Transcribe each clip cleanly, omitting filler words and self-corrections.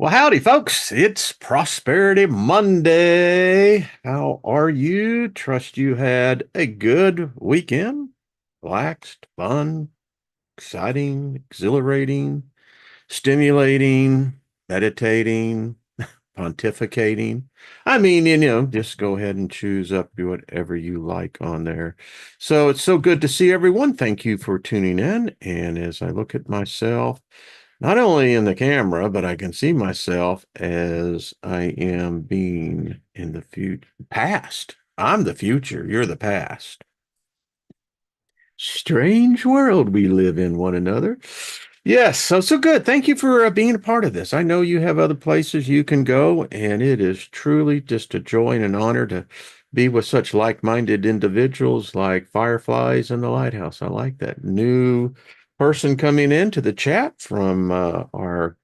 Well, howdy, folks. It's Prosperity Monday. How are you? Trust you had a good weekend. Relaxed, fun, exciting, exhilarating, stimulating, meditating, pontificating. Just go ahead and choose up whatever you like on there. So it's so good to see everyone. Thank you for tuning in. And as I look at myself, not only in the camera, but I can see myself as I am being in the past. I'm the future. You're the past. Strange world we live in one another. Yes, so good. Thank you for being a part of this. I know you have other places you can go, and it is truly just a joy and an honor to be with such like-minded individuals like Fireflies in the Lighthouse. I like that new person coming into the chat from our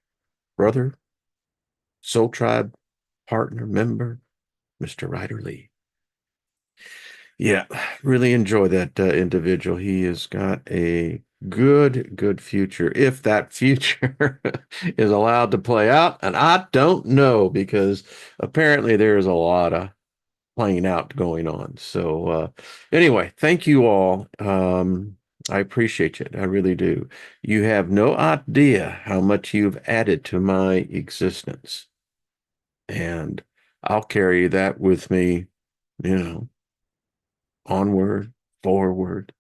brother, Soul Tribe partner member, Mr. Ryder Lee. Yeah, really enjoy that individual. He has got a good future, if that future is allowed to play out. And I don't know because apparently there's a lot of playing out going on. So anyway, thank you all. I appreciate it. I really do. You have no idea how much you've added to my existence. And I'll carry that with me, you know, onward, forward.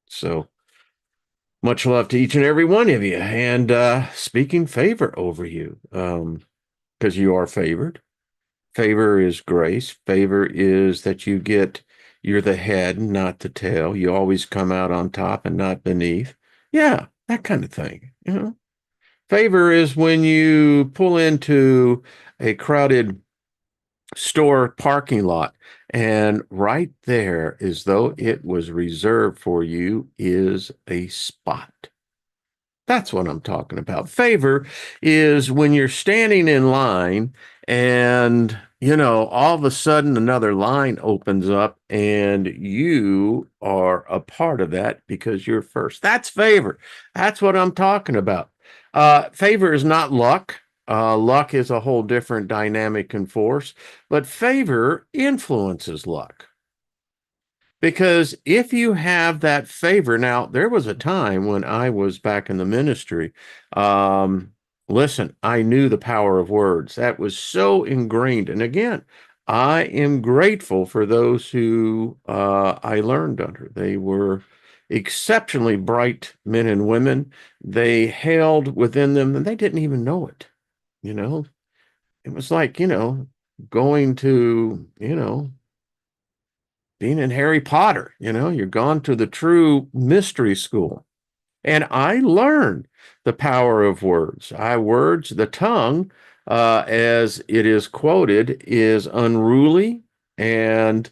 So much love to each and every one of you. And speaking favor over you, because you are favored. Favor is grace. Favor is that you're the head, not the tail. You always come out on top and not beneath. Yeah, that kind of thing. Favor is when you pull into a crowded store parking lot, and right there, as though it was reserved for you, is a spot. That's what I'm talking about. Favor is when you're standing in line and, all of a sudden another line opens up and you are a part of that because you're first. That's favor. That's what I'm talking about. Favor is not luck. Luck is a whole different dynamic and force, but favor influences luck. Because if you have that favor, now there was a time when I was back in the ministry. Um, Listen, I knew the power of words. That was so ingrained. And again, I am grateful for those who I learned under. They were exceptionally bright men and women. They held within them, and they didn't even know it. You know, it was like, going to, being in Harry Potter, you're gone to the true mystery school. And I learned the power of words. The tongue, as it is quoted, is unruly. And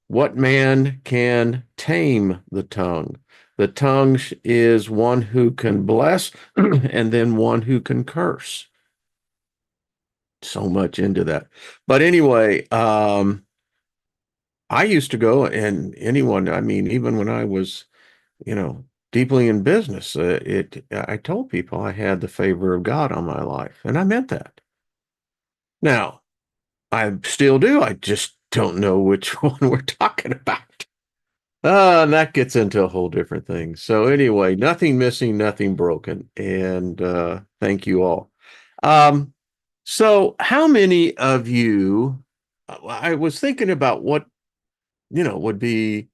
what man can tame the tongue? The tongue is one who can bless and then one who can curse. So much into that. But anyway, I used to go and even when I was, deeply in business, I told people I had the favor of God on my life, and I meant that. Now, I still do. I just don't know which one we're talking about. And that gets into a whole different thing. So anyway, nothing missing, nothing broken. And thank you all. Um, so how many of you, I was thinking about what, would be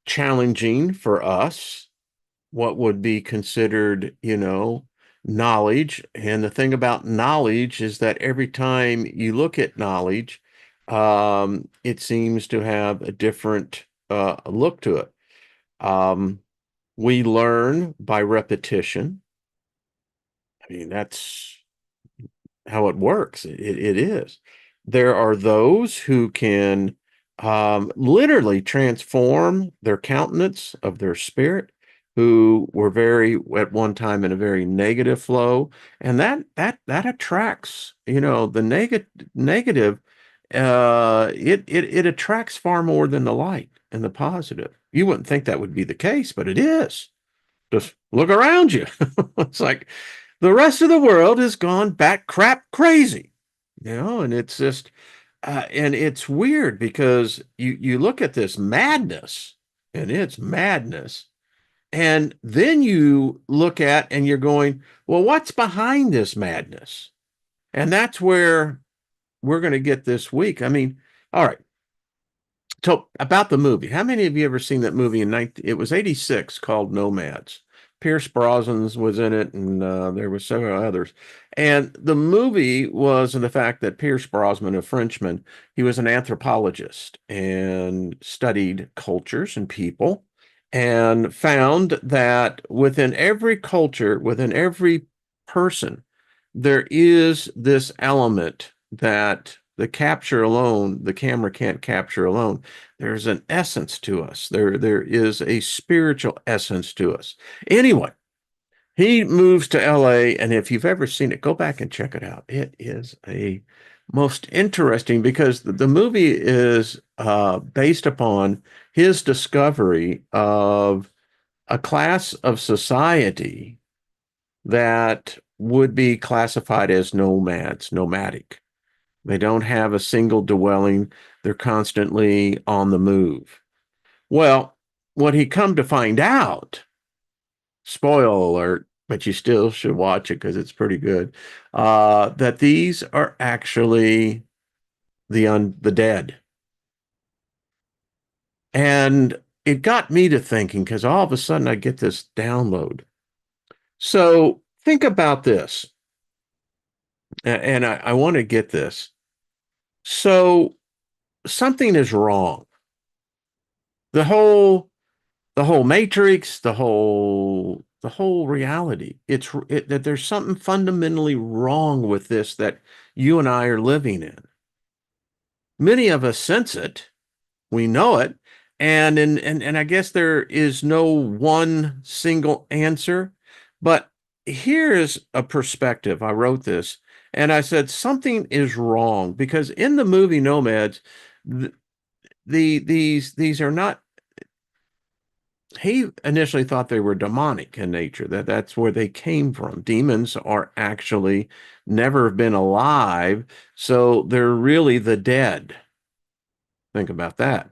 challenging for us, what would be considered, knowledge. And the thing about knowledge is that every time you look at knowledge, it seems to have a different look to it. Um, we learn by repetition. That's how it works. It is. There are those who can literally transform their countenance of their spirit, who were very at one time in a very negative flow, and that attracts, the negative. It attracts far more than the light and the positive. You wouldn't think that would be the case, but it is. Just look around you. It's like The rest of the world has gone back crap crazy, and it's just, and it's weird because you look at this madness, and it's madness, and then you look at and you're going, well, what's behind this madness? And that's where we're going to get this week. I mean, all right. So about the movie, how many of you ever seen that movie in 19, it was 86 called Nomads? Pierce Brosnan was in it, and there were several others. And the movie was in the fact that Pierce Brosnan, a Frenchman, he was an anthropologist and studied cultures and people, and found that within every culture, within every person, there is this element that the camera can't capture alone. There's an essence to us. There is a spiritual essence to us. Anyway, he moves to LA, and if you've ever seen it, go back and check it out. It is a most interesting because the movie is based upon his discovery of a class of society that would be classified as nomads, nomadic. They don't have a single dwelling. They're constantly on the move. Well, what he come to find out, spoil alert, but you still should watch it because it's pretty good, that these are actually the dead. And it got me to thinking because all of a sudden I get this download. So think about this, and I want to get this. So something is wrong. The whole the whole matrix, the whole reality. That there's something fundamentally wrong with this that you and I are living in. Many of us sense it, we know it, and I guess there is no one single answer, but here is a perspective. I wrote this and I said something is wrong because in the movie Nomads, these are not, he initially thought they were demonic in nature, that's where they came from. Demons are actually never been alive, so they're really the dead. Think about that.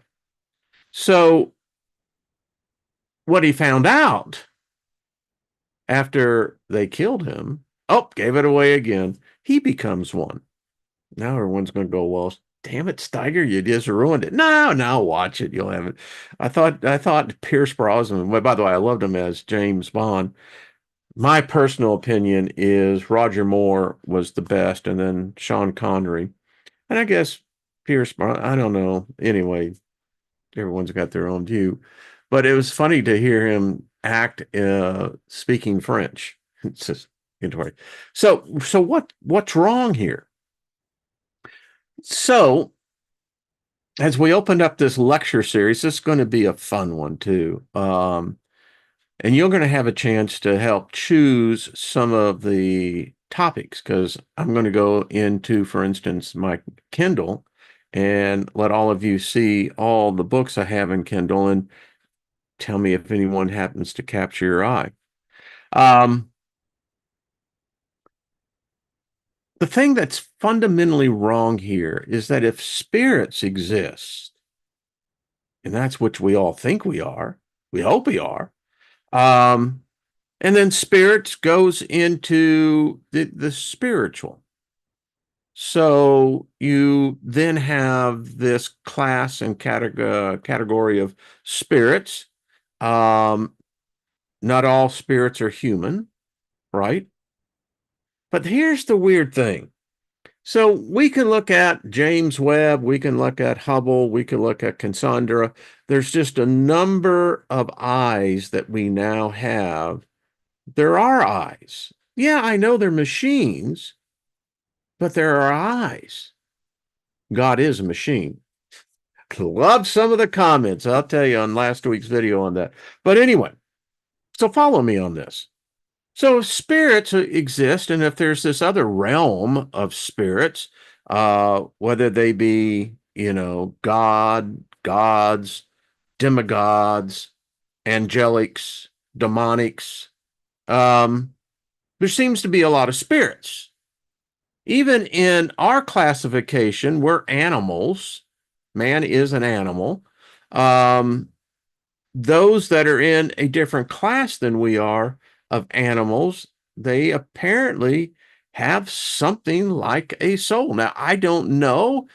So what he found out after they killed him, oh, gave it away again. He becomes one. Now everyone's going to go, well, damn it, Steiger, you just ruined it. No, now watch it. You'll have it. I thought Pierce Brosnan, well, by the way, I loved him as James Bond. My personal opinion is Roger Moore was the best, and then Sean Connery. And I guess Pierce, I don't know. Anyway, everyone's got their own view. But it was funny to hear him act speaking French. It's just interesting. So what's wrong here? So as we opened up this lecture series, this is going to be a fun one too. And you're going to have a chance to help choose some of the topics because I'm going to go into, for instance, my Kindle and let all of you see all the books I have in Kindle and tell me if anyone happens to capture your eye. Um, the thing that's fundamentally wrong here is that if spirits exist, and that's what we all think we are, we hope we are, um, and then spirits goes into the spiritual. So you then have this class and category of spirits. Um, not all spirits are human, right? But here's the weird thing. So we can look at James Webb, we can look at Hubble, we can look at Cassandra. There's just a number of eyes that we now have. There are eyes. Yeah, I know they're machines, but there are eyes. God is a machine. Love some of the comments, I'll tell you, on last week's video on that. But anyway, so follow me on this. So if spirits exist, and if there's this other realm of spirits, whether they be, gods, demigods, angelics, demonics, um, there seems to be a lot of spirits. Even in our classification, we're animals. Man is an animal. Um, those that are in a different class than we are of animals, they apparently have something like a soul. Now, I don't know.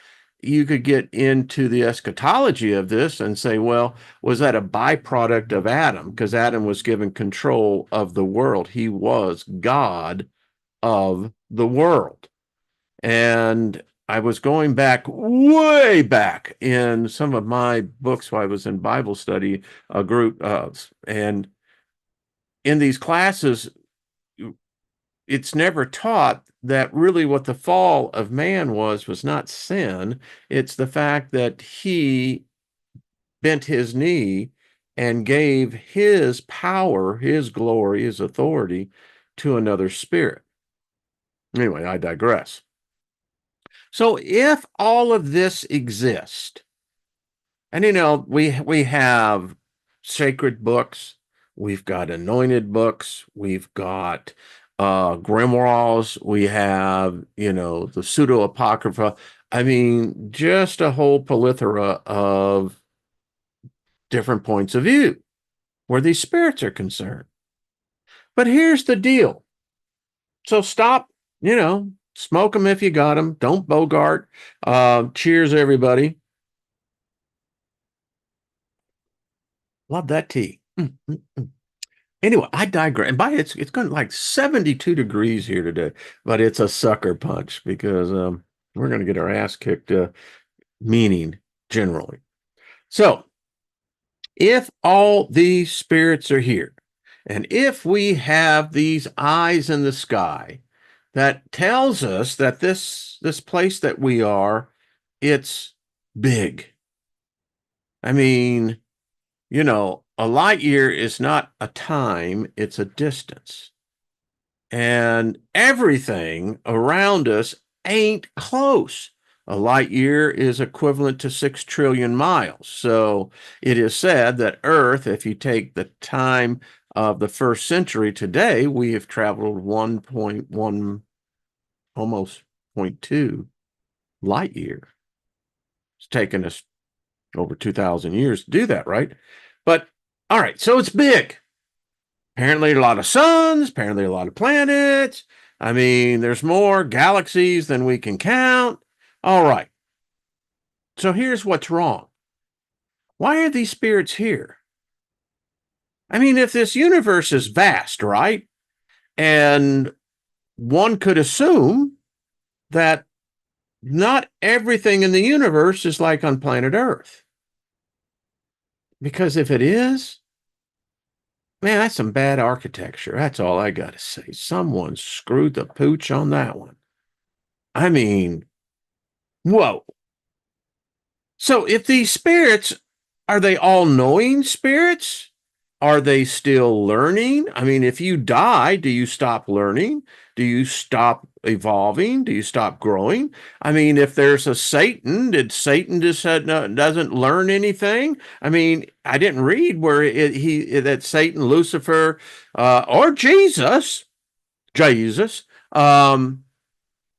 You could get into the eschatology of this and say, well, was that a byproduct of Adam? Because Adam was given control of the world. He was God of the world. And I was going back, way back in some of my books while I was in Bible study, a group, and in these classes, it's never taught that really what the fall of man was not sin. It's the fact that he bent his knee and gave his power, his glory, his authority to another spirit. Anyway, I digress. So if all of this exists, and we have sacred books, we've got anointed books, we've got grimoires, we have, the pseudo-apocrypha. I mean, just a whole plethora of different points of view where these spirits are concerned. But here's the deal. So stop, smoke them if you got them. Don't bogart. Cheers, everybody. Love that tea. Anyway, I digress. And it's going like 72 degrees here today, but it's a sucker punch because we're going to get our ass kicked, meaning generally. So if all these spirits are here, and if we have these eyes in the sky, that tells us that this place that we are, it's big. I mean, a light year is not a time, it's a distance. And everything around us ain't close. A light year is equivalent to 6 trillion miles. So it is said that Earth, if you take the time of the first century today, we have traveled 1.1, almost 0.2 light year. It's taken us over 2,000 years to do that, right? But all right, so it's big. Apparently, a lot of suns, apparently, a lot of planets. I mean, there's more galaxies than we can count. All right. So here's what's wrong. Why are these spirits here? I mean, if this universe is vast, right? And one could assume that not everything in the universe is like on planet Earth. Because if it is, man, that's some bad architecture. That's all I got to say. Someone screwed the pooch on that one. I mean, whoa. So if these spirits, are they all knowing spirits? Are they still learning? I mean, if you die, do you stop learning? Do you stop evolving? Do you stop growing? I mean, if there's a Satan, did Satan just doesn't learn anything? I mean, I didn't read where that Satan, Lucifer, or Jesus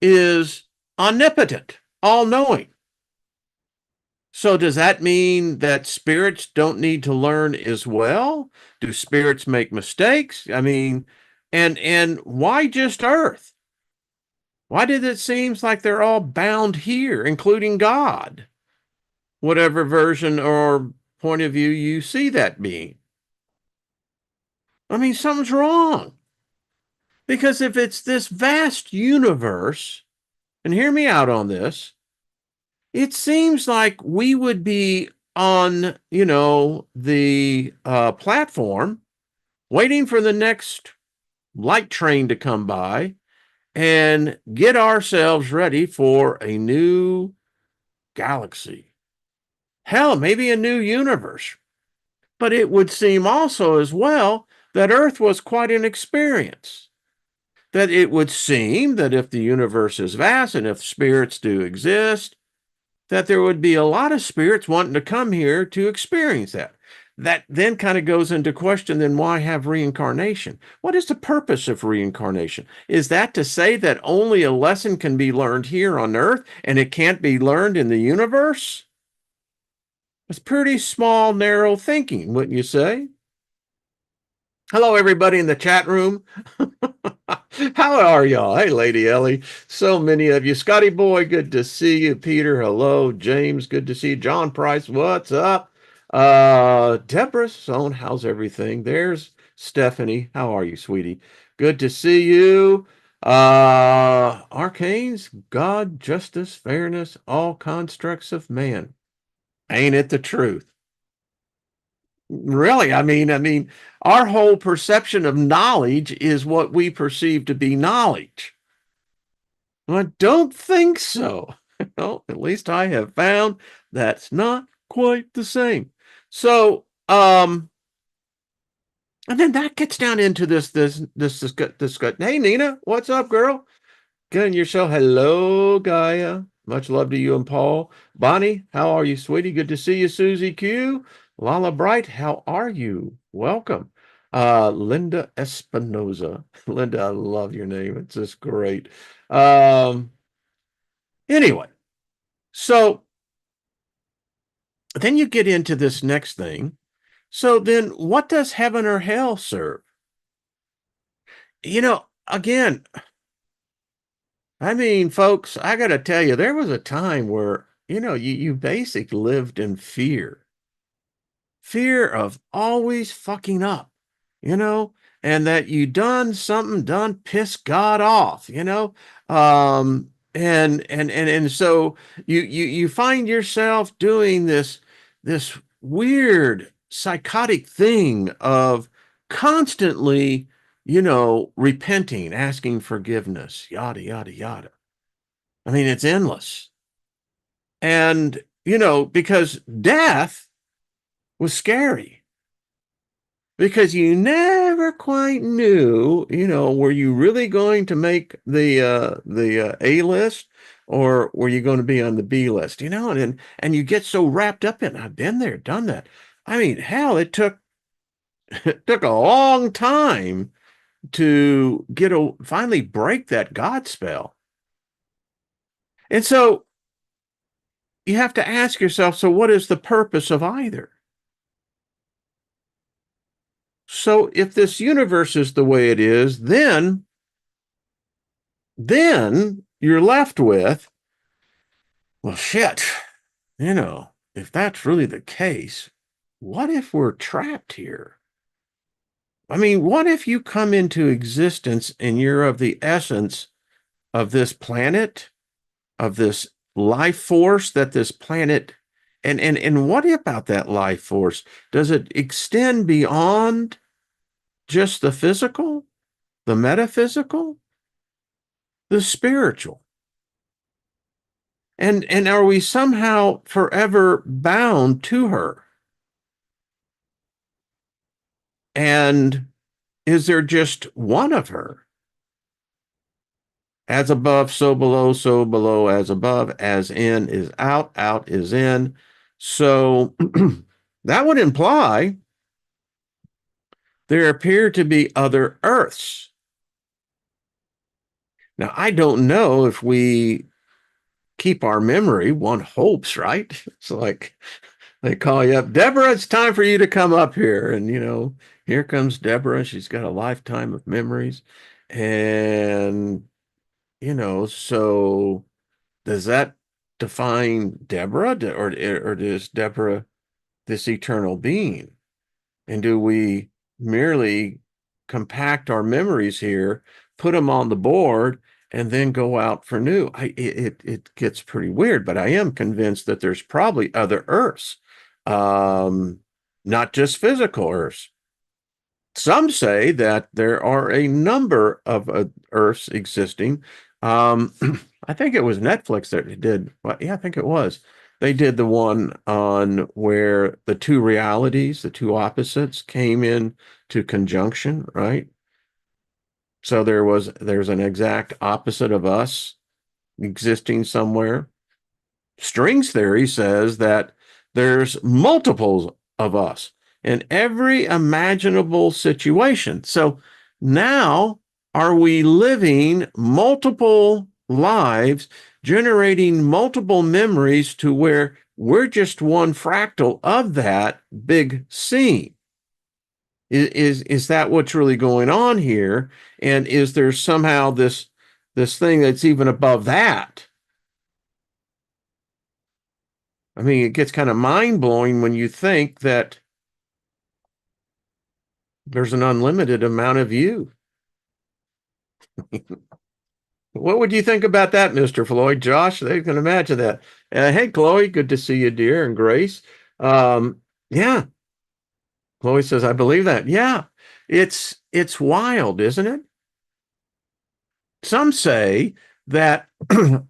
is omnipotent, all-knowing. So does that mean that spirits don't need to learn as well? Do spirits make mistakes? I mean, and why just Earth? Why did it seem like they're all bound here, including God? Whatever version or point of view you see that being. I mean, something's wrong. Because if it's this vast universe, and hear me out on this, it seems like we would be on, the platform waiting for the next light train to come by and get ourselves ready for a new galaxy. Hell, maybe a new universe. But it would seem also as well that Earth was quite an experience. That it would seem that if the universe is vast and if spirits do exist, that there would be a lot of spirits wanting to come here to experience that. that then kind of goes into question, then why have reincarnation? What is the purpose of reincarnation? Is that to say that only a lesson can be learned here on earth and it can't be learned in the universe? It's pretty small, narrow thinking, wouldn't you say? Hello, everybody in the chat room. How are y'all? Hey, Lady Ellie. So many of you. Scotty Boy, good to see you. Peter, hello. James, good to see you. John Price, what's up? Deborah Sohn, how's everything? There's Stephanie. How are you, sweetie? Good to see you. Arcanes, God, justice, fairness, all constructs of man. Ain't it the truth? Really, I mean, our whole perception of knowledge is what we perceive to be knowledge. I don't think so. Well, at least I have found that's not quite the same. So, and then that gets down into this. Hey, Nina, what's up, girl? Getting yourself. Hello, Gaia. Much love to you and Paul. Bonnie, how are you, sweetie? Good to see you, Susie Q. Lala Bright, how are you? Welcome. Linda Espinoza. Linda, I love your name. It's just great. Um, anyway, so then you get into this next thing. So then what does heaven or hell serve? Again, I mean, folks, I got to tell you, there was a time where, you basically lived in fear of always fucking up, you know, and that you done something done piss God off, and so you find yourself doing this weird psychotic thing of constantly, repenting, asking forgiveness, yada yada yada. I mean, it's endless. And because death was scary, because you never quite knew, were you really going to make the A list, or were you going to be on the B list, and you get so wrapped up in, I've been there, done that. I mean, hell, it took a long time to finally break that God spell. And so you have to ask yourself, so what is the purpose of either? So if this universe is the way it is, then you're left with, well, shit, if that's really the case, what if we're trapped here? I mean, what if you come into existence and you're of the essence of this planet, of this life force that this planet, and what about that life force? Does it extend beyond just the physical, the metaphysical, the spiritual? And are we somehow forever bound to her? And is there just one of her? As above, so below, as above, as in is out, out is in. So that would imply there appear to be other Earths. Now, I don't know if we keep our memory, one hopes, right? It's like they call you up, Deborah, it's time for you to come up here. And, here comes Deborah. She's got a lifetime of memories. And, so does that define Deborah, or is Deborah this eternal being? And do we merely compact our memories here, put them on the board, and then go out for new? It gets pretty weird, but I am convinced that there's probably other Earths, not just physical Earths. Some say that there are a number of Earths existing. I think it was Netflix that did. Well, yeah, I think it was. They did the one on where the two realities, the two opposites, came in to conjunction, right? So there's an exact opposite of us existing somewhere. Strings theory says that there's multiples of us. in every imaginable situation. So now, are we living multiple lives, generating multiple memories to where we're just one fractal of that big scene? Is that what's really going on here? And is there somehow this thing that's even above that? I mean, it gets kind of mind-blowing when you think that there's an unlimited amount of you. What would you think about that, Mr. Floyd? Josh, they can imagine that. Hey, Chloe, good to see you, dear, and Grace. Yeah, Chloe says, I believe that. Yeah, it's wild, isn't it? Some say that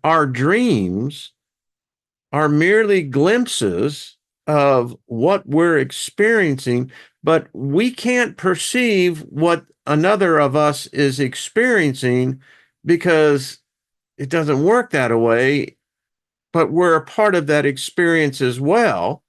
our dreams are merely glimpses of what we're experiencing, but we can't perceive what another of us is experiencing because it doesn't work that way, but we're a part of that experience as well.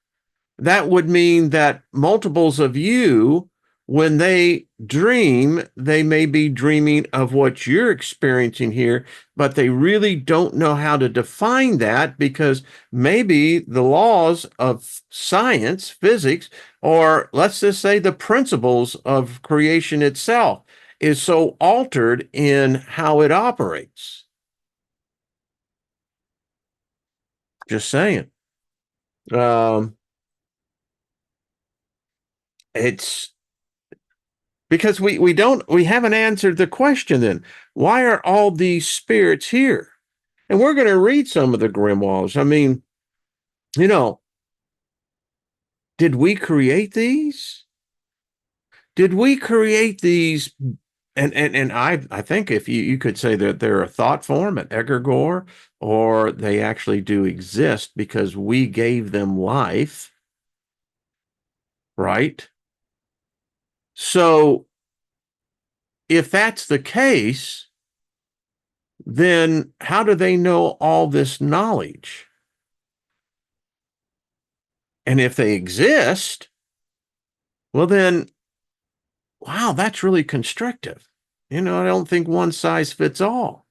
That would mean that multiples of you, when they dream, they may be dreaming of what you're experiencing here, but they really don't know how to define that because maybe the laws of science, physics, or let's just say the principles of creation itself is so altered in how it operates. Just saying. Um, it's because we haven't answered the question then. Why are all these spirits here? And we're going to read some of the grimoires. I mean, you know, did we create these? Did we create these? And I think if you could say that they're a thought form, an egregore, or they actually do exist because we gave them life, right? So if that's the case, then how do they know all this knowledge? And if they exist, well, then, wow, that's really constrictive. I don't think one size fits all.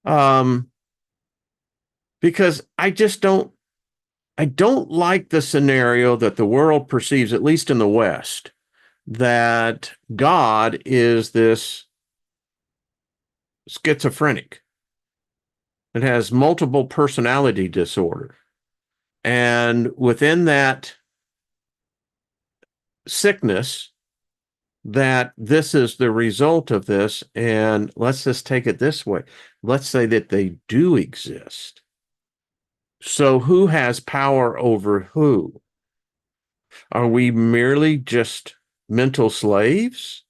Um, because I don't like the scenario that the world perceives, at least in the West, that God is this schizophrenic. It has multiple personality disorder. And within that sickness, that this is the result of this. And let's just take it this way. Let's say that they do exist. So who has power over who? Are we merely just mental slaves?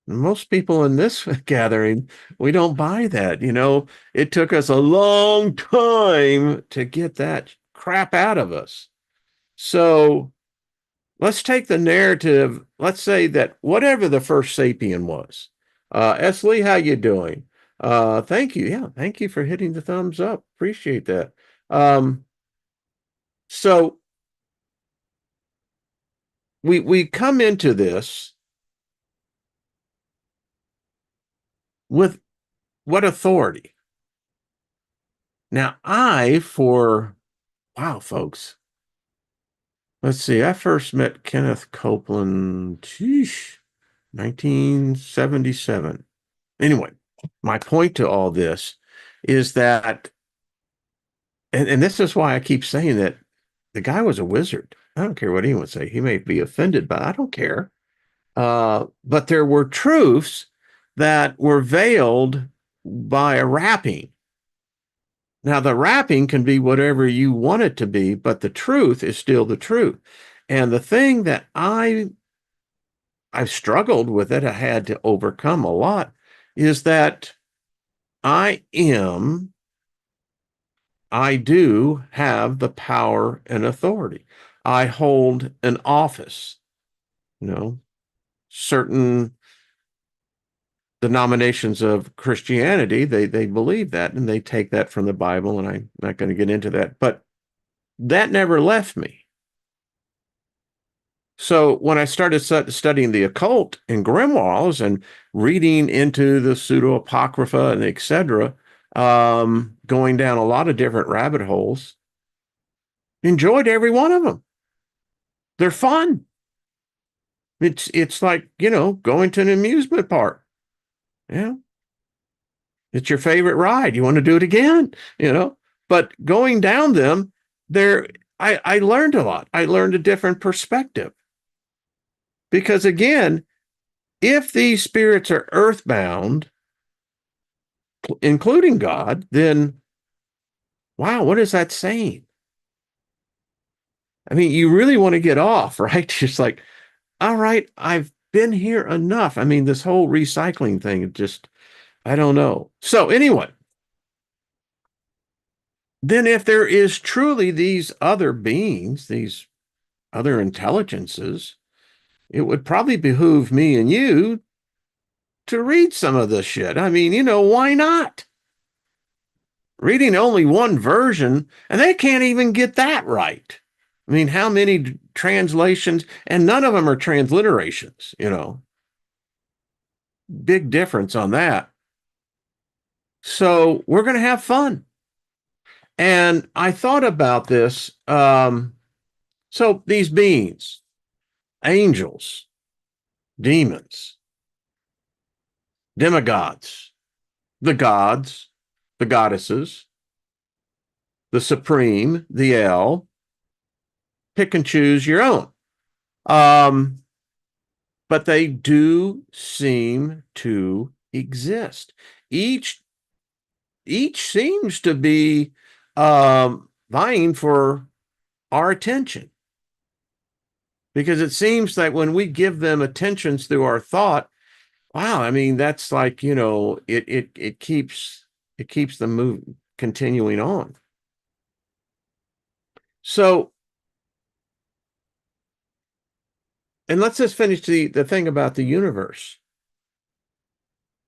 Most people in this gathering, we don't buy that. It took us a long time to get that crap out of us. So let's take the narrative. Let's say that whatever the first sapien was. Esley, how you doing? Thank you. Yeah, thank you for hitting the thumbs up. Appreciate that. So we come into this with what authority? Now, wow, folks, let's see. I first met Kenneth Copeland, 1977. Anyway, my point to all this is that, and this is why I keep saying that the guy was a wizard. I don't care what anyone say. He may be offended, but I don't care. But there were truths that were veiled by a wrapping. Now, the wrapping can be whatever you want it to be, but the truth is still the truth. And the thing that I've struggled with it, I had to overcome a lot, is that I do have the power and authority. I hold an office, certain denominations of Christianity, they believe that and they take that from the Bible, and I'm not going to get into that, but that never left me. So when I started studying the occult and grimoires and reading into the pseudo apocrypha and etc., going down a lot of different rabbit holes, enjoyed every one of them. They're fun. It's like, going to an amusement park. Yeah, it's your favorite ride. You want to do it again, But going down them, there, I learned a lot. I learned a different perspective because again, if these spirits are earthbound, including God, then wow, what is that saying? I mean, you really want to get off, right? Just like, all right, I've been here enough. I mean, this whole recycling thing, just, I don't know. So, anyway, then if there is truly these other beings, these other intelligences, it would probably behoove me and you to read some of this shit. I mean, why not? Reading only one version, and they can't even get that right. I mean, how many translations, and none of them are transliterations, big difference on that. So we're going to have fun. And I thought about this. So these beings, angels, demons, demigods, the gods, the goddesses, the supreme, the El, pick and choose your own. But they do seem to exist. Each each seems to be vying for our attention because it seems that when we give them attentions through our thought, wow, I mean that's like it keeps them moving, continuing on. So, and let's just finish the thing about the universe.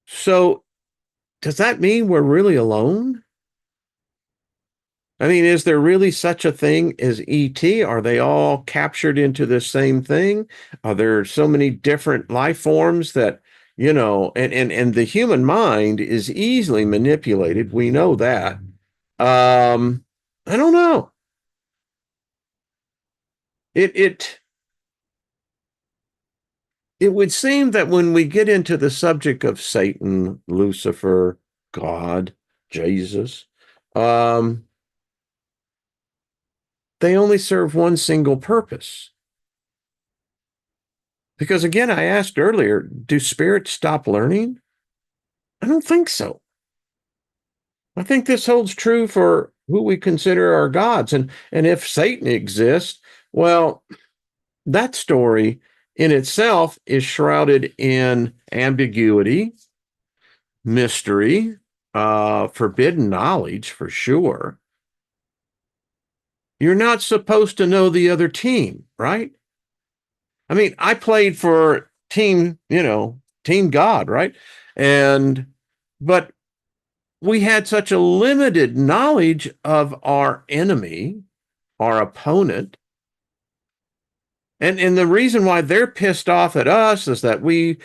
So, does that mean we're really alone? I mean, is there really such a thing as ET? Are they all captured into the same thing? Are there so many different life forms that, and the human mind is easily manipulated. We know that. I don't know. It it it would seem that when we get into the subject of Satan, Lucifer, God, Jesus, um, they only serve one single purpose. Because again, I asked earlier, do spirits stop learning? I don't think so. I think this holds true for who we consider our gods. And if Satan exists, well, that story in itself is shrouded in ambiguity, mystery, forbidden knowledge for sure. You're not supposed to know the other team, right? I mean, I played for Team God, right? And but we had such a limited knowledge of our enemy, our opponent. And the reason why they're pissed off at us is that we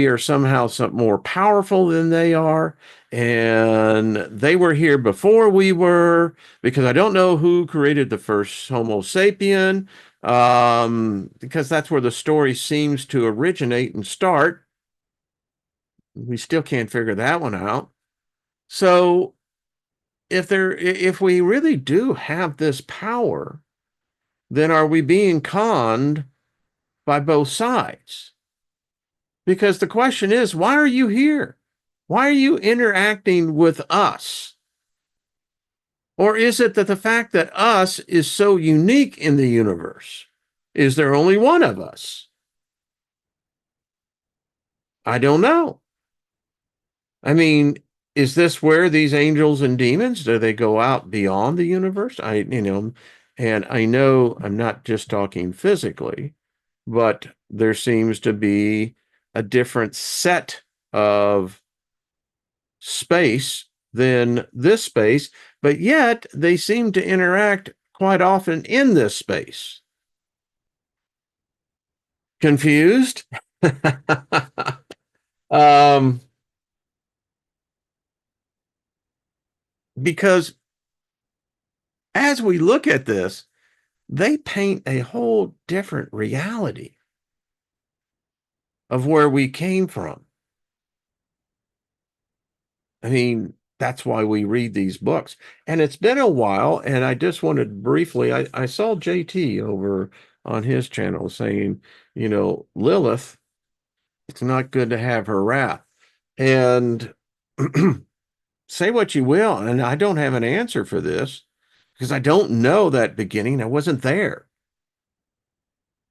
are somehow some more powerful than they are, and they were here before we were, because I don't know who created the first Homo sapien, because that's where the story seems to originate and start. We still can't figure that one out. So if we really do have this power, then are we being conned by both sides? Because the question is, why are you here? Why are you interacting with us? Or is it that the fact that us is so unique in the universe? Is there only one of us? I don't know. I mean, is this where these angels and demons, do they go out beyond the universe? And I know I'm not just talking physically, but there seems to be a different set of space than this space, but yet they seem to interact quite often in this space. Confused? um, because as we look at this, they paint a whole different reality of where we came from. I mean, that's why we read these books. And it's been a while, and I just wanted briefly, I saw JT over on his channel saying, Lilith, it's not good to have her wrath. And say what you will, and I don't have an answer for this because I don't know that beginning. I wasn't there.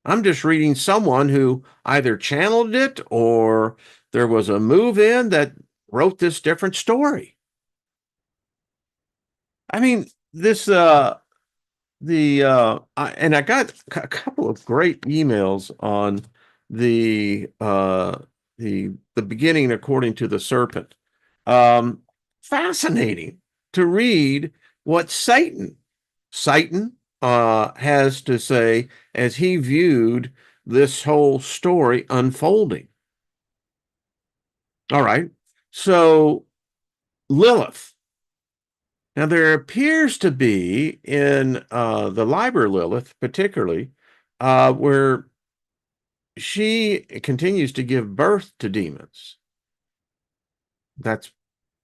I'm just reading someone who either channeled it or there was a move in that wrote this different story. I mean, this and I got a couple of great emails on the the beginning according to the serpent. Um, Fascinating to read what Satan has to say as he viewed this whole story unfolding. All right. So Lilith. Now there appears to be in the Liber Lilith, particularly, where she continues to give birth to demons. That's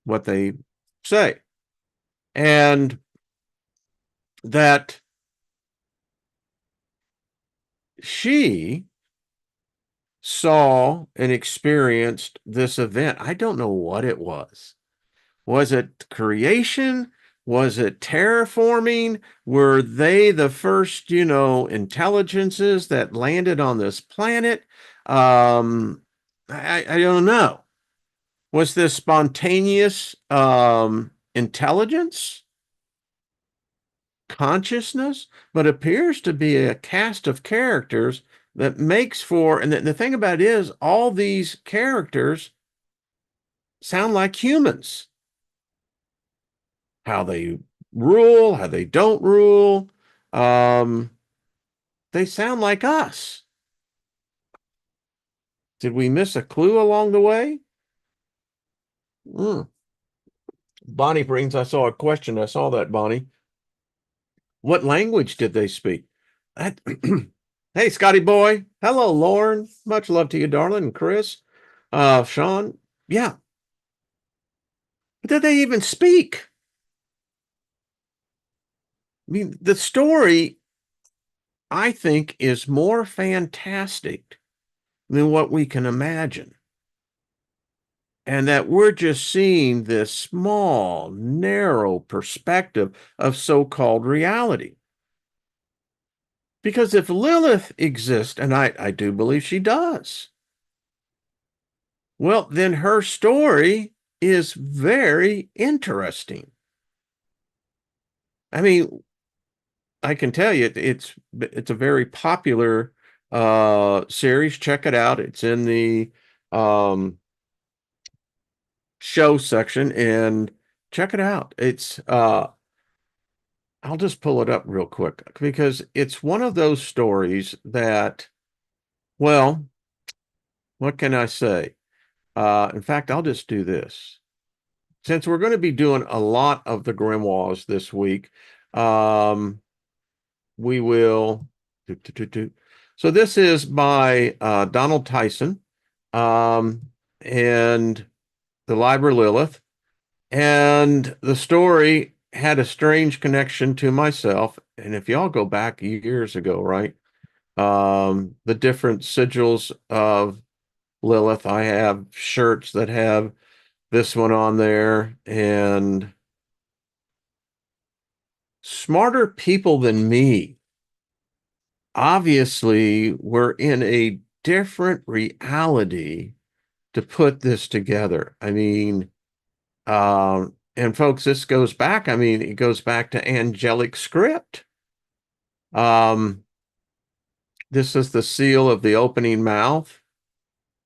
what they say. And that she saw and experienced this event. I don't know what it was. Was it creation? Was it terraforming? Were they the first, intelligences that landed on this planet? I don't know. Was this spontaneous intelligence, consciousness? But appears to be a cast of characters that makes for, and the thing about it is, all these characters sound like humans. How they rule, how they don't rule. Um, they sound like us. Did we miss a clue along the way? Mm. Bonnie brings, I saw a question. I saw that, Bonnie. What language did they speak? That, hey, Scotty boy. Hello, Lauren. Much love to you, darling. And Chris, Sean. Yeah. But did they even speak? I mean, the story, I think, is more fantastic than what we can imagine. And that we're just seeing this small, narrow perspective of so-called reality. Because if Lilith exists, and I do believe she does, well, then her story is very interesting. I mean, I can tell you it's a very popular series. Check it out. It's in the show section and check it out. It's I'll just pull it up real quick because it's one of those stories that, well, what can I say? In fact, I'll just do this. Since we're going to be doing a lot of the Grimoires this week, we will. So this is by Donald Tyson and the Liber Lilith. And the story had a strange connection to myself. And if y'all go back years ago, right? The different sigils of Lilith, I have shirts that have this one on there, and smarter people than me obviously were in a different reality to put this together. I mean, and folks, this goes back, I mean, it goes back to angelic script. This is the seal of the opening mouth.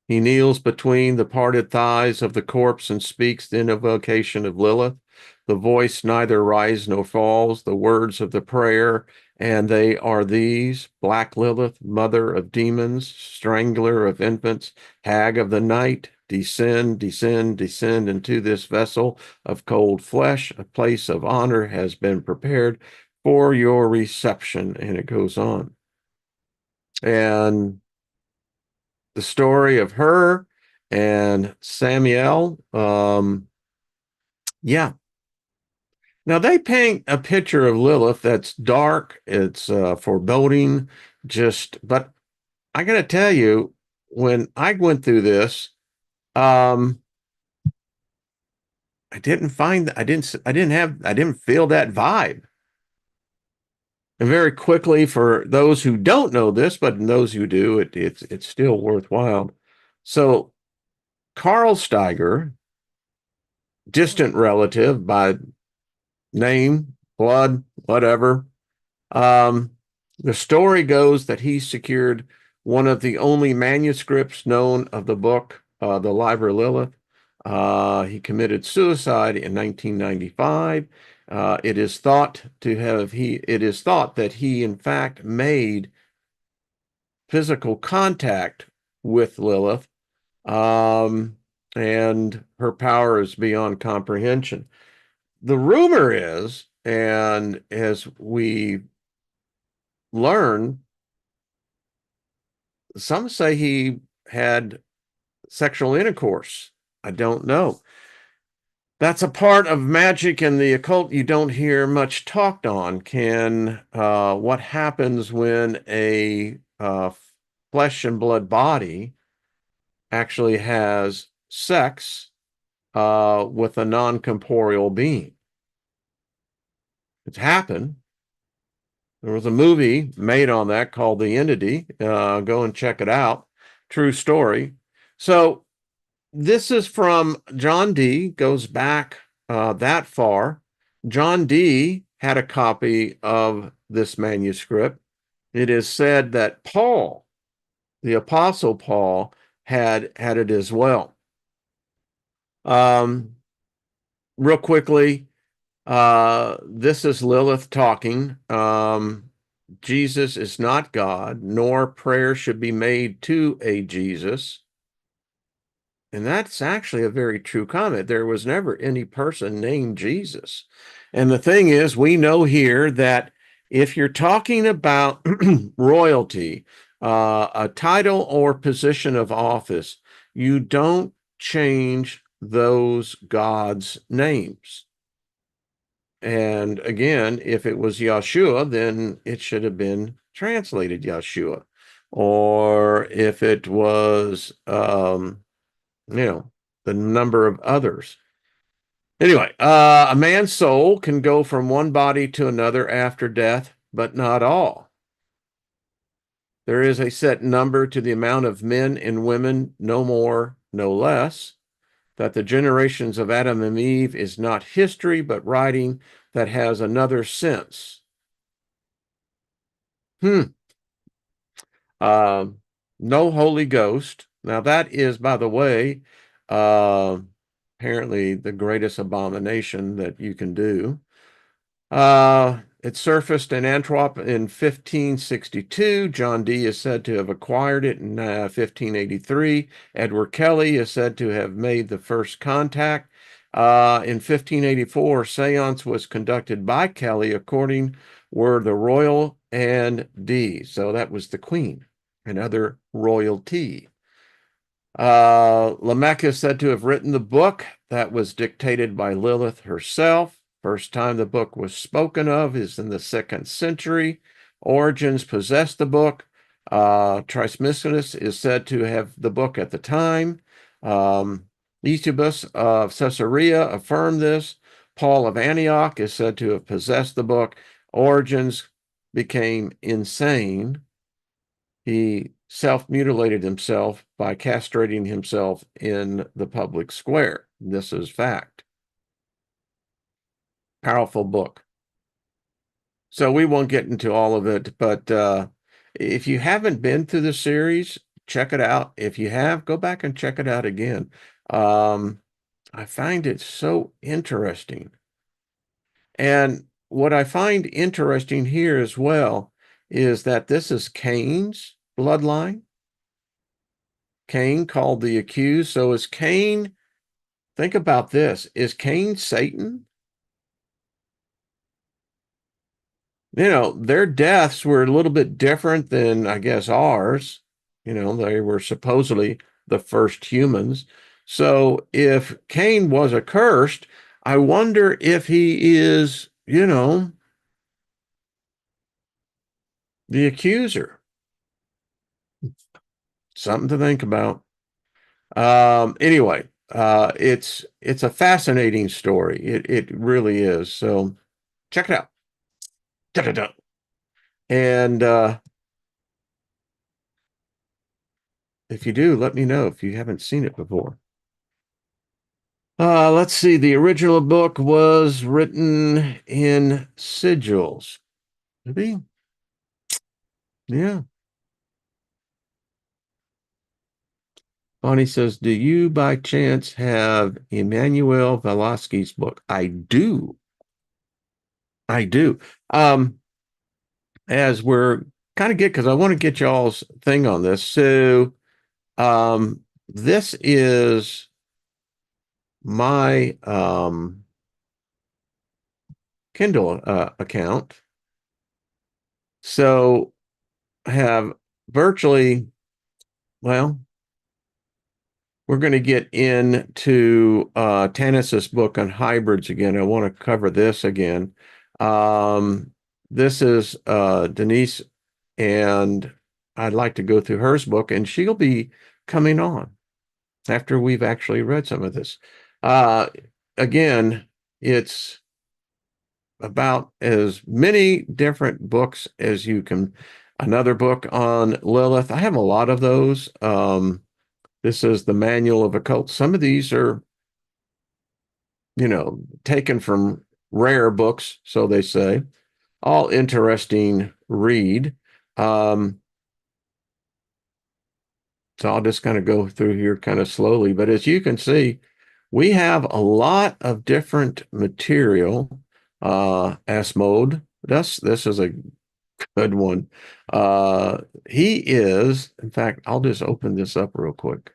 He kneels between the parted thighs of the corpse and speaks the invocation of Lilith. The voice neither rises nor falls, the words of the prayer And they are these: Black Lilith, mother of demons, strangler of infants, hag of the night, descend, descend, descend into this vessel of cold flesh. A place of honor has been prepared for your reception. And it goes on. And the story of her and Samuel, yeah. Now they paint a picture of Lilith that's dark, it's foreboding, but I got to tell you, when I went through this, um, I didn't feel that vibe. And very quickly, for those who don't know this, but those who do, it's still worthwhile. So Carl Steiger, distant relative by name, blood, whatever. Um, the story goes that he secured one of the only manuscripts known of the book, The Liber Lilith. He committed suicide in 1995. It is thought that he in fact made physical contact with Lilith, um, and her power is beyond comprehension. The rumor is, and as we learn, some say he had sexual intercourse. I don't know. That's a part of magic and the occult you don't hear much talked on. What happens when a flesh and blood body actually has sex with a non-corporeal being? It's happened. There was a movie made on that called The Entity. Go and check it out. True story. So this is from John Dee, goes back that far. John Dee had a copy of this manuscript. It is said that Paul, the Apostle Paul, had it as well. Um, Real quickly, this is Lilith talking. Jesus is not God, nor prayer should be made to a Jesus. And that's actually a very true comment. There was never any person named Jesus. And the thing is, we know here that if you're talking about royalty, a title or position of office, you don't change those gods' names. And again, if it was Yeshua, then it should have been translated Yeshua. Or if it was, the number of others. Anyway, a man's soul can go from one body to another after death, but not all. There is a set number to the amount of men and women, no more, no less. That the generations of Adam and Eve is not history, but writing that has another sense. Uh, no Holy Ghost. Now, that is, by the way, uh, apparently the greatest abomination that you can do. It surfaced in Antwerp in 1562. John Dee is said to have acquired it in 1583. Edward Kelly is said to have made the first contact. In 1584, seance was conducted by Kelly, according were the royal and Dee. So that was the queen and other royalty. Lamech is said to have written the book that was dictated by Lilith herself. First time the book was spoken of is in the 2nd century. Origins possessed the book. Trismegistus is said to have the book at the time. Eusebius of Caesarea affirmed this. Paul of Antioch is said to have possessed the book. Origins became insane. He self-mutilated himself by castrating himself in the public square. This is fact. Powerful book. So we won't get into all of it, but if you haven't been through the series, check it out. If you have, go back and check it out again. I find it so interesting. And what I find interesting here as well is that this is Cain's bloodline. Cain called the accused. So is Cain, think about this, is Cain Satan? Their deaths were a little bit different than, I guess, ours. They were supposedly the first humans. So if Cain was accursed, I wonder if he is, the accuser. Something to think about. Anyway, it's a fascinating story. It really is. So check it out. Da-da-da. And if you do, let me know if you haven't seen it before. Let's see. The original book was written in sigils. Maybe? Yeah. Bonnie says, do you by chance have Emmanuel Velasquez's book? I do. I do. As we're kind of because I want to get y'all's thing on this. So, this is my Kindle account. So I have virtually, well, we're going to get into Tanis's book on hybrids again. I want to cover this again. This is Denise, and I'd like to go through her book, and she'll be coming on after we've actually read some of this. Again, it's about as many different books as you can. Another book on Lilith. I have a lot of those. This is the Manual of Occult. Some of these are, taken from rare books, so they say. All interesting read. So I'll just kind of go through here kind of slowly. But as you can see, we have a lot of different material. Asmode, this is a good one. He is, in fact, I'll just open this up real quick.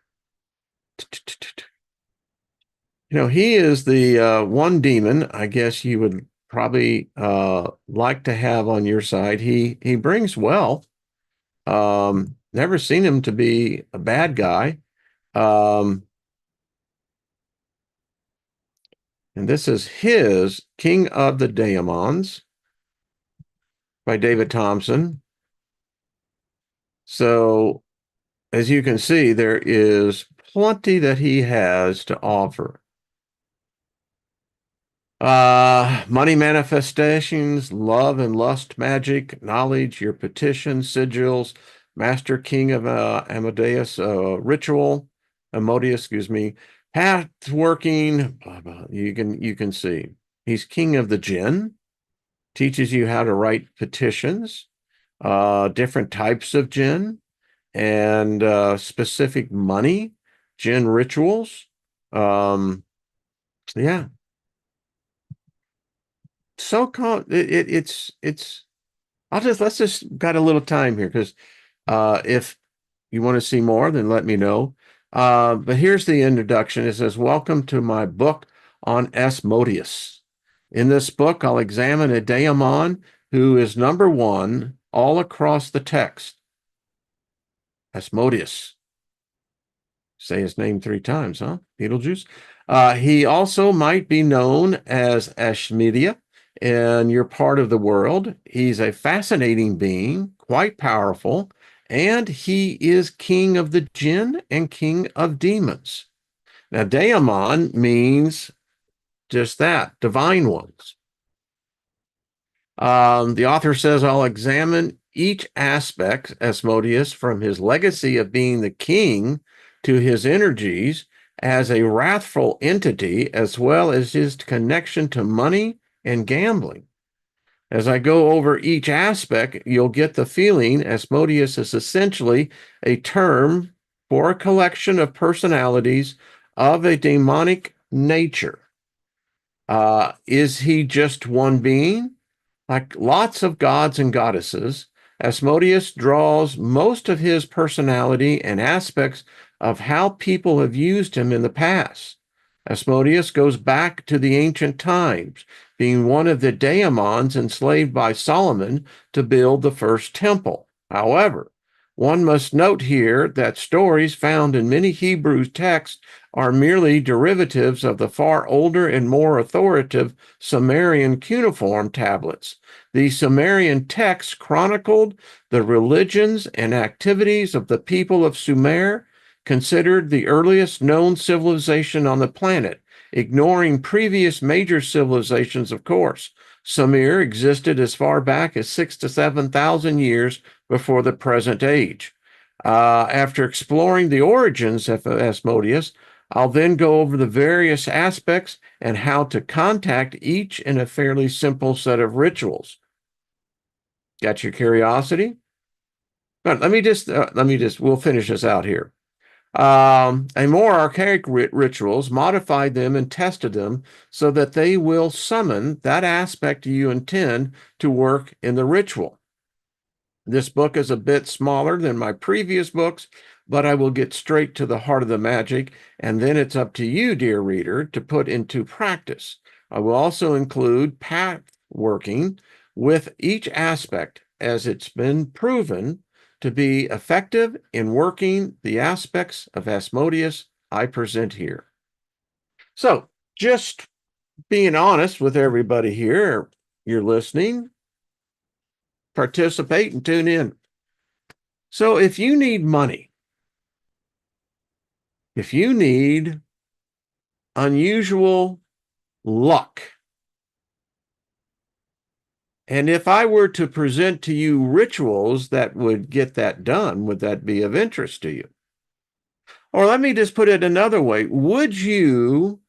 He is the one demon, I guess you would probably like to have on your side. He brings wealth. Never seen him to be a bad guy. And this is his King of the Daemons by David Thompson. So, as you can see, there is plenty that he has to offer. Money manifestations, love and lust magic, knowledge, your petition, sigils, Master King of Amadeus, ritual, Amadeus, excuse me, path working, blah, blah. You can see. He's King of the Jinn, teaches you how to write petitions, different types of jinn, and specific money, jinn rituals. Yeah. So it's let's just got a little time here because if you want to see more, then let me know. But here's the introduction. It says, welcome to my book on Asmodeus. In this book, I'll examine a daemon who is number one all across the text. Asmodeus. Say his name 3 times, huh? Beetlejuice. He also might be known as Ashmedia, and you're part of the world. He's a fascinating being, quite powerful, and he is king of the jinn and king of demons. Now, daemon means just that, divine ones. The author says, I'll examine each aspect, Asmodeus, from his legacy of being the king to his energies as a wrathful entity, as well as his connection to money and gambling. As I go over each aspect, you'll get the feeling Asmodeus is essentially a term for a collection of personalities of a demonic nature. Is he just one being? Like lots of gods and goddesses, Asmodeus draws most of his personality and aspects of how people have used him in the past. Asmodeus goes back to the ancient times, being one of the daemons enslaved by Solomon to build the first temple. However, one must note here that stories found in many Hebrew texts are merely derivatives of the far older and more authoritative Sumerian cuneiform tablets. The Sumerian texts chronicled the religions and activities of the people of Sumer, considered the earliest known civilization on the planet, ignoring previous major civilizations, of course. Sumer existed as far back as 6,000 to 7,000 years before the present age. After exploring the origins of Asmodeus, I'll then go over the various aspects and how to contact each in a fairly simple set of rituals. Got your curiosity? But we'll finish this out here. A more archaic rituals modified them and tested them so that they will summon that aspect you intend to work in the ritual. This book is a bit smaller than my previous books, but I will get straight to the heart of the magic, and then it's up to you, dear reader, to put into practice. I will also include path working with each aspect as it's been proven to be effective in working the aspects of Asmodeus I present here. So, just being honest with everybody here, you're listening, participate and tune in. So, if you need money, if you need unusual luck, and if I were to present to you rituals that would get that done, would that be of interest to you? Or let me just put it another way. Would you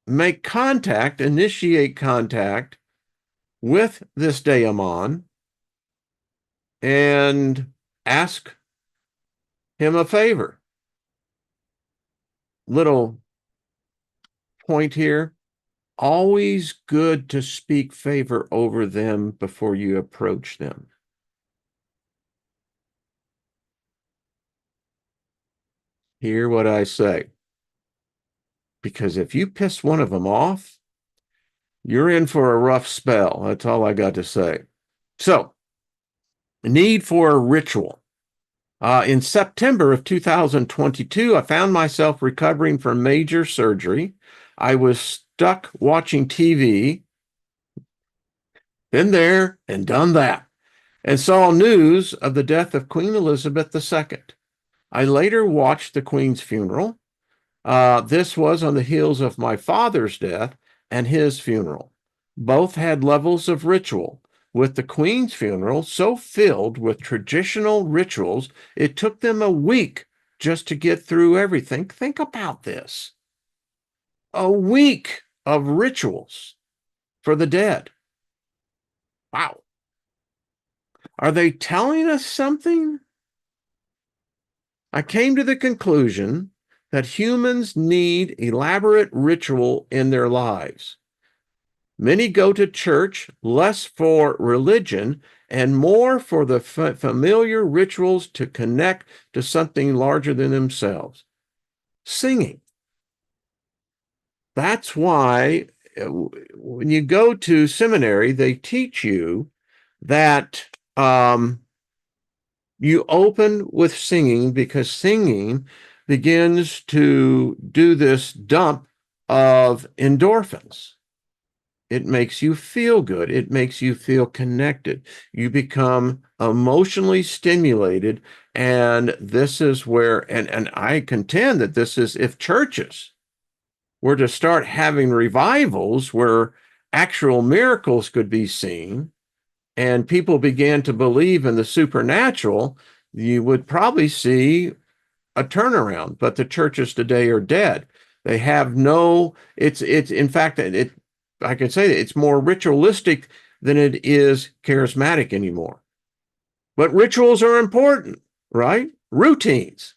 make contact, initiate contact with this daemon and ask him a favor? Little point here. Always good to speak favor over them before you approach them. Hear what I say. Because if you piss one of them off, you're in for a rough spell. That's all I got to say. So, need for a ritual. In September of 2022, I found myself recovering from major surgery. I was stuck watching TV, been there and done that, and saw news of the death of Queen Elizabeth II. I later watched the Queen's funeral. This was on the heels of my father's death and his funeral. Both had levels of ritual. With the Queen's funeral so filled with traditional rituals, it took them a week just to get through everything. Think about this. A week of rituals for the dead. Wow. Are they telling us something? I came to the conclusion that humans need elaborate ritual in their lives. Many go to church less for religion and more for the familiar rituals to connect to something larger than themselves. Singing. That's why when you go to seminary, they teach you that you open with singing because singing begins to do this dump of endorphins. It makes you feel good. It makes you feel connected. You become emotionally stimulated. And this is where, and I contend that this is if churches were to start having revivals where actual miracles could be seen and people began to believe in the supernatural, you would probably see a turnaround. But the churches today are dead. They have no, it's in fact, I can say that it's more ritualistic than it is charismatic anymore. But rituals are important, right? Routines.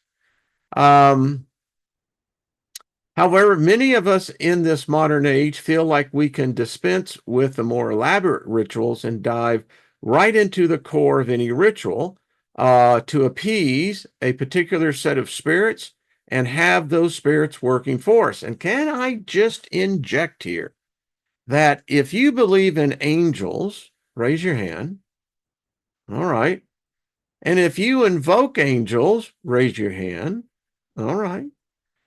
However, many of us in this modern age feel like we can dispense with the more elaborate rituals and dive right into the core of any ritual to appease a particular set of spirits and have those spirits working for us. And can I just inject here that if you believe in angels, raise your hand. All right. And if you invoke angels, raise your hand. All right.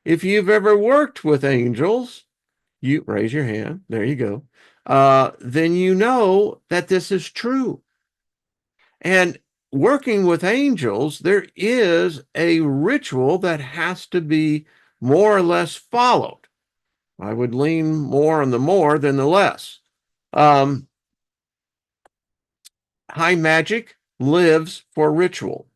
If you've ever worked with angels, you raise your hand. There you go. Then you know that this is true. And working with angels, there is a ritual that has to be more or less followed. I would lean more on the more than the less. Um, high magic lives for ritual.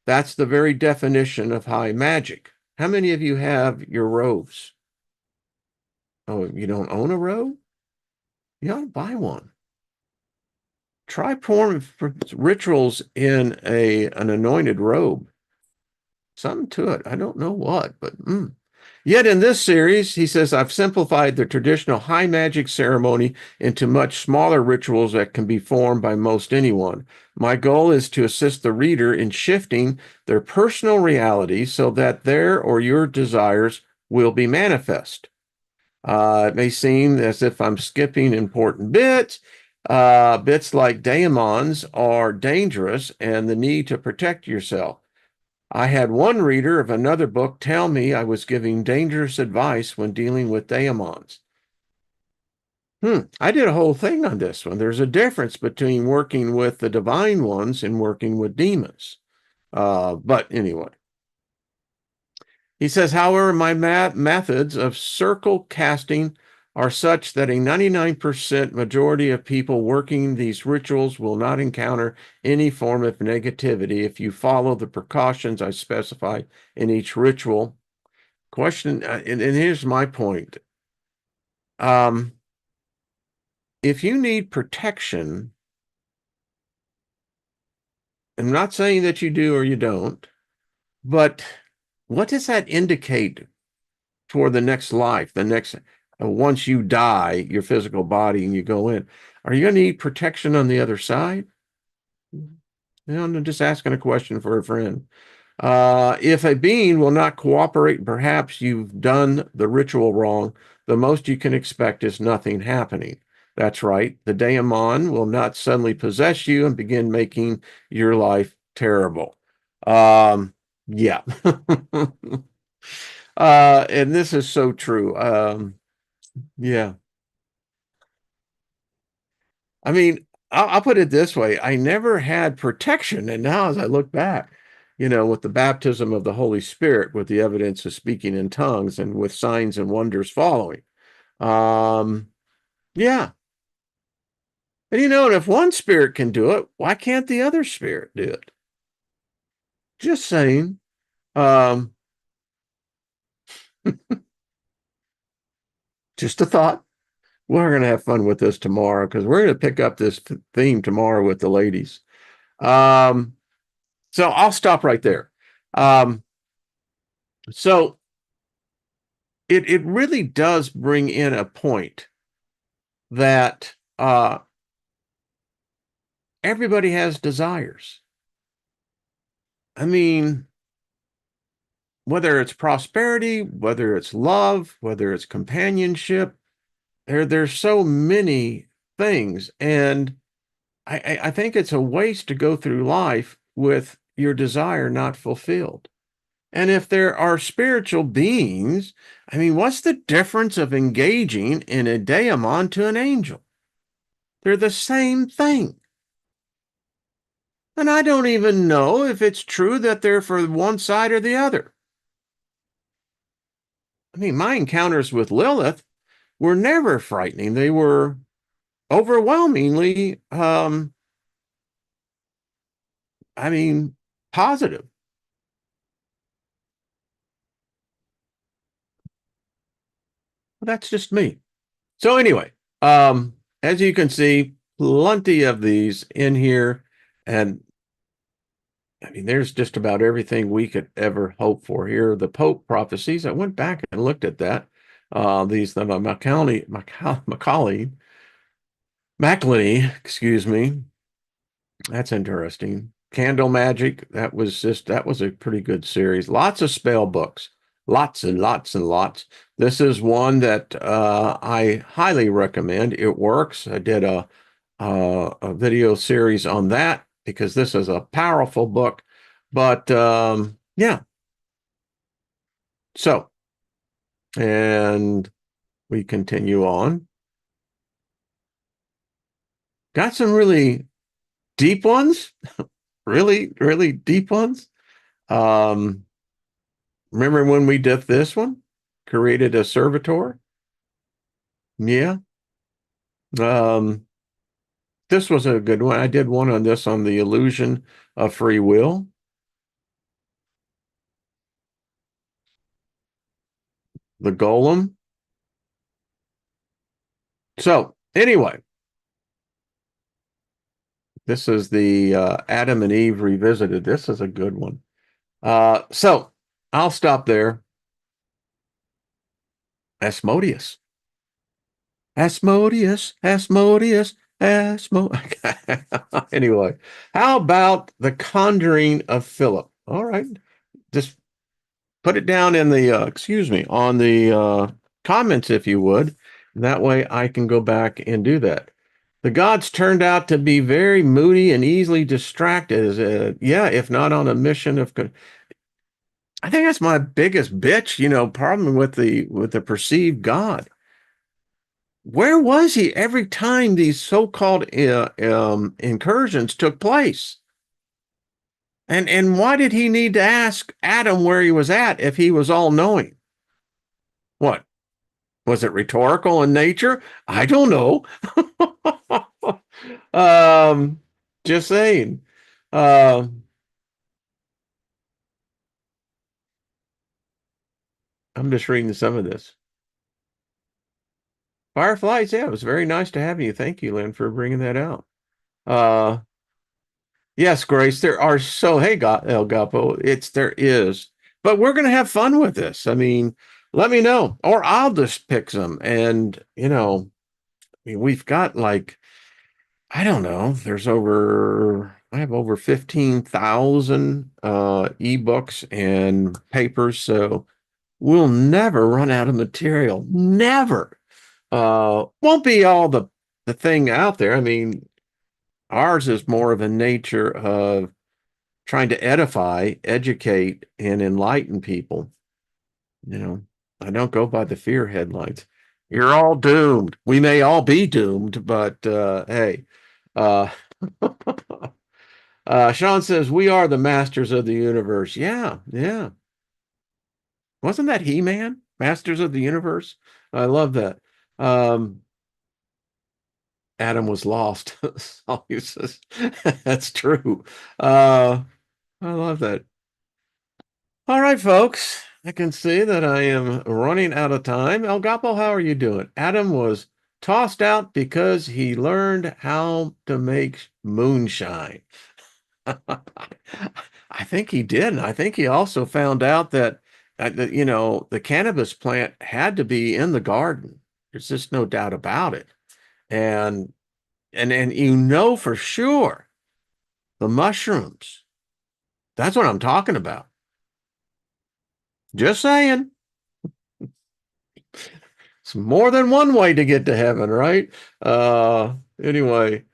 That's the very definition of high magic. How many of you have your robes? Oh, you don't own a robe? You ought to buy one. Try performing rituals in an anointed robe. Something to it. I don't know what, but Yet in this series, he says, I've simplified the traditional high magic ceremony into much smaller rituals that can be formed by most anyone. My goal is to assist the reader in shifting their personal reality so that their or your desires will be manifest. It may seem as if I'm skipping important bits. Bits like daemons are dangerous and the need to protect yourself. I had one reader of another book tell me I was giving dangerous advice when dealing with daemons. I did a whole thing on this one. There's a difference between working with the divine ones and working with demons. But anyway, he says, however, my methods of circle casting are such that a 99% majority of people working these rituals will not encounter any form of negativity if you follow the precautions I specify in each ritual. Question, and here's my point. If you need protection, I'm not saying that you do or you don't, but what does that indicate for the next life, the next once you die, your physical body and you go in? Are you going to need protection on the other side? I'm just asking a question for a friend. If a being will not cooperate, perhaps you've done the ritual wrong. The most you can expect is nothing happening. That's right. The daemon will not suddenly possess you and begin making your life terrible. Yeah. And this is so true. Yeah. I mean, I'll put it this way. I never had protection. And now as I look back, with the baptism of the Holy Spirit, with the evidence of speaking in tongues and with signs and wonders following. Um, yeah. And and if one spirit can do it, why can't the other spirit do it? Just saying. Um, just a thought. We're going to have fun with this tomorrow because we're going to pick up this theme tomorrow with the ladies. Um, so I'll stop right there. Um, so it really does bring in a point that everybody has desires. I mean, whether it's prosperity, whether it's love, whether it's companionship, there's so many things. And I think it's a waste to go through life with your desire not fulfilled. And if there are spiritual beings, I mean, what's the difference of engaging in a daemon to an angel? They're the same thing. And I don't even know if it's true that they're for one side or the other. I mean, my encounters with Lilith were never frightening. They were overwhelmingly, I mean, positive. But that's just me. So anyway, as you can see, plenty of these in here. And I mean, there's just about everything we could ever hope for here. The Pope prophecies, I went back and looked at that. The Macaulay, excuse me. That's interesting. Candle Magic, that was a pretty good series. Lots of spell books, lots and lots and lots. This is one that I highly recommend. It works. I did a video series on that because this is a powerful book. But yeah, so and we continue on. Got some really deep ones, really, really deep ones. Um, Remember when we did this one? Created a servitor? Yeah. Um, this was a good one. I did one on this on the illusion of free will. The golem. So anyway, this is the Adam and Eve revisited. This is a good one. So I'll stop there. Asmodeus. Asmodeus, Asmodeus, Anyway, how about the conjuring of Philip? All right, just put it down in the excuse me, on the comments if you would. That way I can go back and do that. The gods turned out to be very moody and easily distracted. Yeah, if not on a mission of. I think that's my biggest bitch, problem with the perceived God. Where was he every time these so-called incursions took place? And why did he need to ask Adam where he was at if he was all knowing? What? Was it rhetorical in nature? I don't know. um, just saying. Uh, I'm just reading some of this. Fireflies, yeah, it was very nice to have you. Thank you, Lynn, for bringing that out. Uh, Yes, Grace, there are so, hey, El Gapo, there is, but we're going to have fun with this. I mean, let me know, or I'll just pick some. And, I mean, we've got like, I don't know, I have over 15,000 ebooks and papers. So we'll never run out of material. Never. Won't be all the thing out there. I mean, ours is more of a nature of trying to edify, educate, and enlighten people. You know, I don't go by the fear headlines. You're all doomed. We may all be doomed, but hey. Uh, Sean says, we are the masters of the universe. Yeah, yeah. Wasn't that He-Man? Masters of the universe? I love that. Um, Adam was lost. That's true. I love that. All right, folks. I can see that I am running out of time. El Gapo, how are you doing? Adam was tossed out because he learned how to make moonshine. I think he did. And I think he also found out that the cannabis plant had to be in the garden. There's just no doubt about it. And and for sure the mushrooms. That's what I'm talking about. Just saying. It's more than one way to get to heaven, right? Anyway.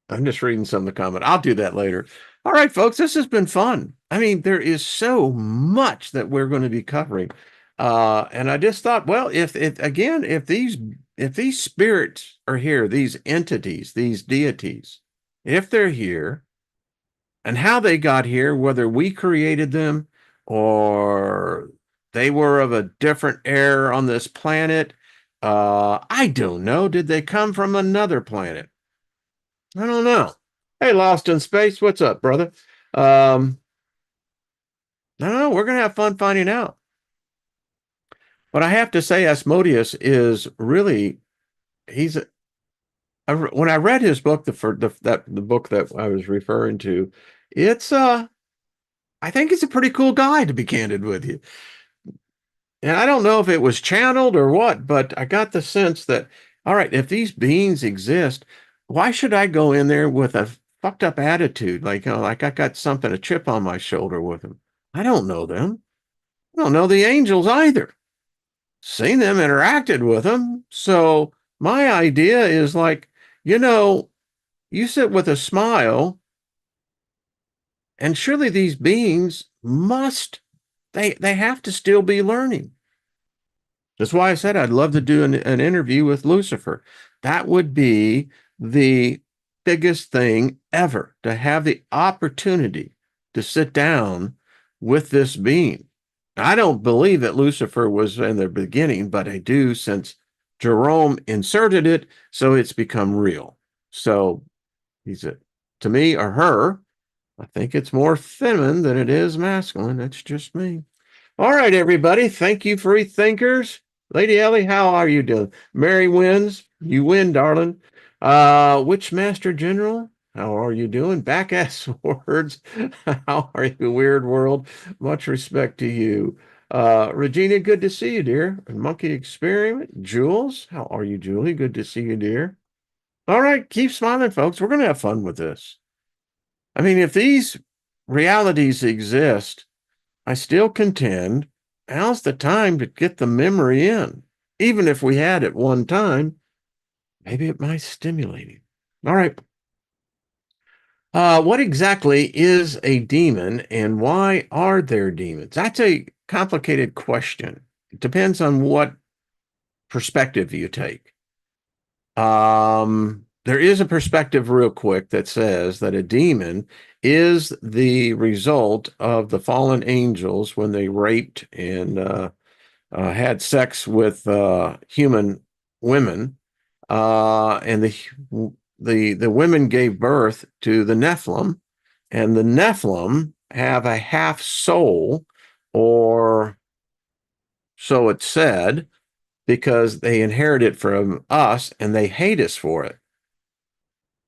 I'm just reading some of the comment. I'll do that later. All right, folks, this has been fun. I mean, there is so much that we're going to be covering. And I just thought, well, if these spirits are here, these entities, these deities, if they're here, and how they got here, whether we created them or they were of a different era on this planet, I don't know. Did they come from another planet? I don't know. Hey, Lost in Space, what's up, brother? I don't know. We're gonna have fun finding out. But I have to say, Asmodeus is really, he's when I read his book, the book that I was referring to, it's I think he's a pretty cool guy, to be candid with you. And I don't know if it was channeled or what, but I got the sense that, all right, if these beings exist, why should I go in there with a fucked up attitude, like, like I got something, a chip on my shoulder with them? I don't know them. I don't know the angels either. Seen them, interacted with them. So my idea is like, you know, you sit with a smile, and surely these beings must, they have to still be learning. That's why I said I'd love to do an interview with Lucifer. That would be the biggest thing ever, to have the opportunity to sit down with this being. I don't believe that Lucifer was in the beginning, but I do, since Jerome inserted it, so it's become real. So he's a, to me, or her, I think it's more feminine than it is masculine. That's just me. All right, everybody. Thank you, free thinkers. Lady Ellie, how are you doing? Mary wins. You win, darling. Witch Master General, how are you doing? Back ass words. How are you, weird world? Much respect to you. Regina, good to see you, dear. And Monkey Experiment. Jules, how are you, Julie? Good to see you, dear. All right, keep smiling, folks. We're going to have fun with this. I mean, if these realities exist, I still contend, now's the time to get the memory in. Even if we had at one time, maybe it might stimulate it. All right. What exactly is a demon, and why are there demons? That's a complicated question. It depends on what perspective you take. There is a perspective, real quick, that says that a demon is the result of the fallen angels when they raped and had sex with human women, and the women gave birth to the Nephilim, and the Nephilim have a half soul, or so it's said, because they inherit it from us and they hate us for it.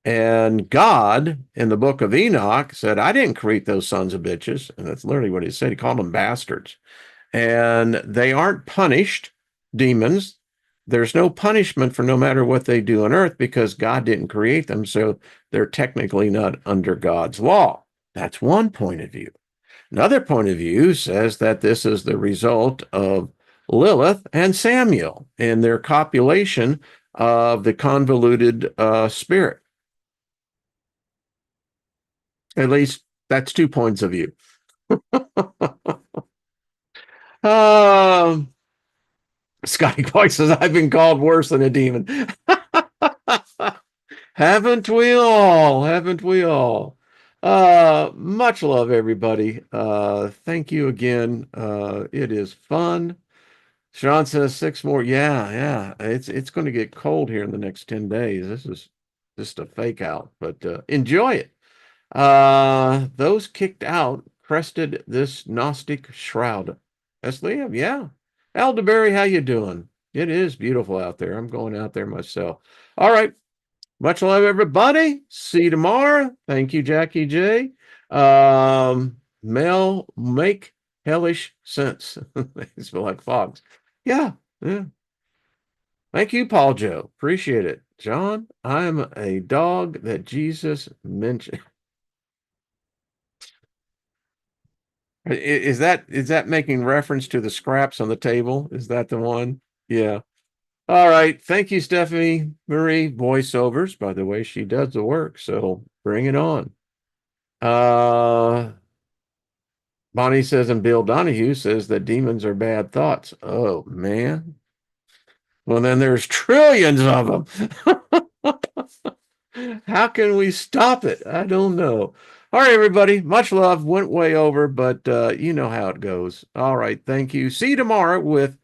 And God, in the book of Enoch, said, I didn't create those sons of bitches. And that's literally what he said. He called them bastards. And they aren't punished, demons. There's no punishment for no matter what they do on earth, because God didn't create them. So they're technically not under God's law. That's one point of view. Another point of view says that this is the result of Lilith and Samuel and their copulation of the convoluted spirit. At least that's two points of view. um, Scotty Boy says, I've been called worse than a demon. Haven't we all? Haven't we all? Much love, everybody. Thank you again. It is fun. Sean says 6 more. Yeah, yeah. It's going to get cold here in the next 10 days. This is just a fake out, but enjoy it. Those kicked out crested this Gnostic shroud. That's Liam, yeah. Aldeberry, how you doing? It is beautiful out there. I'm going out there myself. All right. Much love, everybody. See you tomorrow. Thank you, Jackie J. Mel, make hellish sense. They smell like fogs. Yeah, yeah. Thank you, Paul Joe. Appreciate it. John, I'm a dog that Jesus mentioned. Is that making reference to the scraps on the table? Is that the one? Yeah. All right. Thank you, Stephanie Marie. Voiceovers, by the way, she does the work, so bring it on. Bonnie says, and Bill Donahue says that demons are bad thoughts. Oh man. Well, then there's trillions of them. How can we stop it? I don't know. All right, everybody. Much love. Went way over, but you know how it goes. All right. Thank you. See you tomorrow with